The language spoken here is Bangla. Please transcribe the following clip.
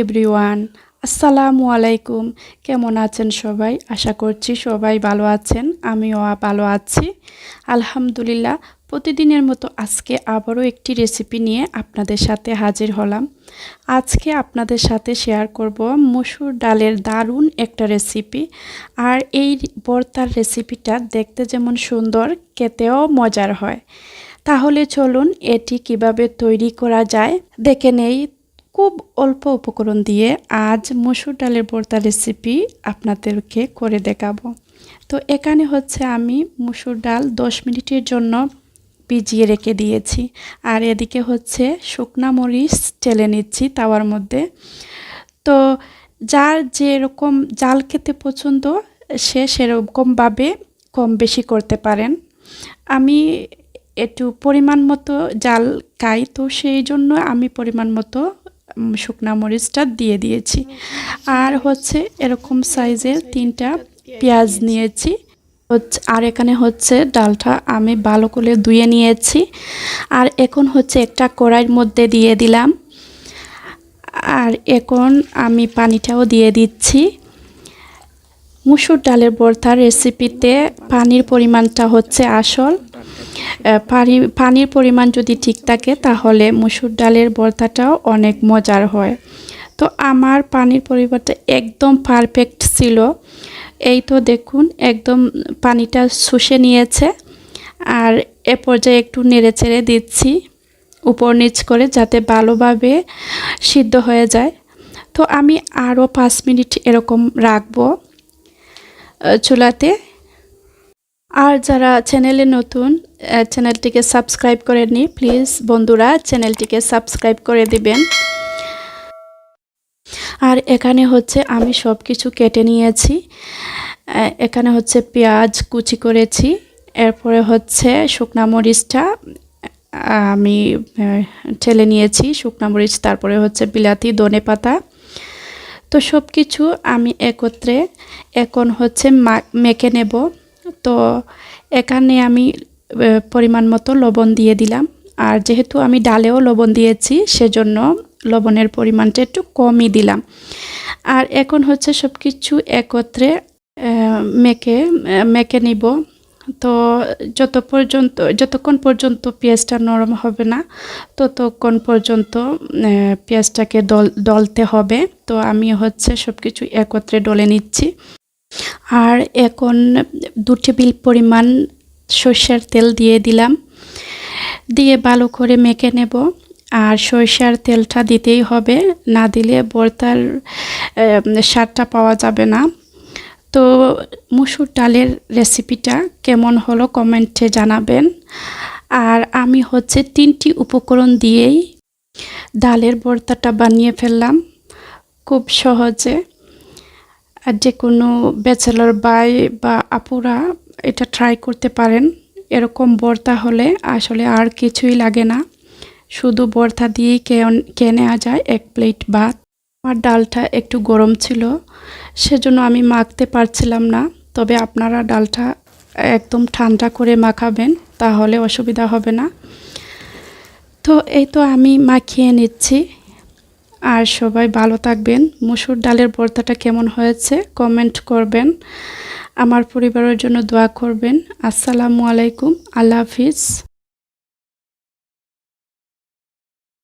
এভরিওয়ান, আসসালামু আলাইকুম। কেমন আছেন সবাই? আশা করছি সবাই ভালো আছেন। আমিও ভালো আছি আলহামদুলিল্লাহ। প্রতিদিনের মতো আজকে আবারও একটি রেসিপি নিয়ে আপনাদের সাথে হাজির হলাম। আজকে আপনাদের সাথে শেয়ার করব মসুর ডালের দারুণ একটা রেসিপি। আর এই ভর্তার রেসিপিটা দেখতে যেমন সুন্দর, খেতেও মজার হয়। তাহলে চলুন এটি কিভাবে তৈরি করা যায় দেখে নেই। খুব অল্প উপকরণ দিয়ে আজ মসুর ডালের ভর্তা রেসিপি আপনাদেরকে করে দেখাবো। তো এখানে হচ্ছে আমি মসুর ডাল 10 মিনিটের জন্য ভিজিয়ে রেখে দিয়েছি। আর এদিকে হচ্ছে শুকনা মরিচ টেলে নিচ্ছি তাওয়ার মধ্যে। তো যার যেরকম জাল খেতে পছন্দ সে সেরকমভাবে কম বেশি করতে পারেন। আমি একটু পরিমাণ মতো জাল খাই, তো সেই জন্য আমি পরিমাণ মতো শুকনা মরিচটা দিয়ে দিয়েছি। আর হচ্ছে এরকম সাইজের 3টা পেঁয়াজ নিয়েছি। আর এখানে হচ্ছে ডালটা আমি ভালো করে ধুয়ে নিয়েছি। আর এখন হচ্ছে একটা কড়াইয়ের মধ্যে দিয়ে দিলাম। আর এখন আমি পানিটাও দিয়ে দিচ্ছি। মসুর ডালের ভর্তার রেসিপিতে পানির পরিমাণটা হচ্ছে আসল। পানির পরিমাণ যদি ঠিক থাকে তাহলে মসুর ডালের ভর্তাটাও অনেক মজার হয়। তো আমার পানির পরিমাণটা একদম পারফেক্ট ছিল। এই তো দেখুন একদম পানিটা শুষে নিয়েছে। আর এ পর্যায়ে একটু নেড়েচেড়ে দিচ্ছি উপর নিচ করে, যাতে ভালোভাবে সিদ্ধ হয়ে যায়। তো আমি আরও 5 মিনিট এরকম রাখবো চুলাতে। আর যারা চ্যানেলে নতুন, চ্যানেলটিকে সাবস্ক্রাইব করেননি, প্লিজ বন্ধুরা চ্যানেলটিকে সাবস্ক্রাইব করে দিবেন। আর এখানে হচ্ছে আমি সব কিছু কেটে নিয়েছি। এখানে হচ্ছে পেঁয়াজ কুচি করেছি, এরপরে হচ্ছে শুকনা মরিচটা আমি ঠেলে নিয়েছি শুকনা মরিচ, তারপরে হচ্ছে বিলাতি, ধনেপাতা। তো সব কিছু আমি একত্রে এখন হচ্ছে মেখে নেব। তো এখানে আমি পরিমাণ মতো লবণ দিয়ে দিলাম। আর যেহেতু আমি ডালেও লবণ দিয়েছি সেজন্য লবণের পরিমাণটা একটু কমই দিলাম। আর এখন হচ্ছে সব কিছু একত্রে মেখে নিব। তো যতক্ষণ পর্যন্ত পেঁয়াজটা নরম হবে না ততক্ষণ পর্যন্ত পেঁয়াজটাকে ডলতে হবে। তো আমি হচ্ছে সব কিছু একত্রে ডলে নিচ্ছি। আর এখন 2 টেবিল পরিমাণ সরষের তেল দিয়ে দিলাম, দিয়ে ভালো করে মেখে নেব। আর সরষের তেলটা দিতেই হবে, না দিলে ভর্তার স্বাদটা পাওয়া যাবে না। তো মসুর ডালের রেসিপিটা কেমন হলো কমেন্টে জানাবেন। আর আমি হচ্ছে 3টি উপকরণ দিয়েই ডালের ভর্তাটা বানিয়ে ফেললাম খুব সহজে। আর যে কোনো ব্যাচেলর ভাই বা আপুরা এটা ট্রাই করতে পারেন। এরকম ভর্তা হলে আসলে আর কিছুই লাগে না, শুধু ভর্তা দিয়েই খেয়ে নেওয়া যায় 1 প্লেট ভাত। আমার ডালটা একটু গরম ছিল সেজন্য আমি মাখতে পারছিলাম না, তবে আপনারা ডালটা একদম ঠান্ডা করে মাখাবেন, তাহলে অসুবিধা হবে না। তো এই তো আমি মাখিয়ে নিচ্ছি। আর সবাই ভালো থাকবেন। মসুর ডালের ভর্তাটা কেমন হয়েছে কমেন্ট করবেন। আমার পরিবারের জন্য দোয়া করবেন। আসসালামু আলাইকুম, আল্লাহ হাফিজ।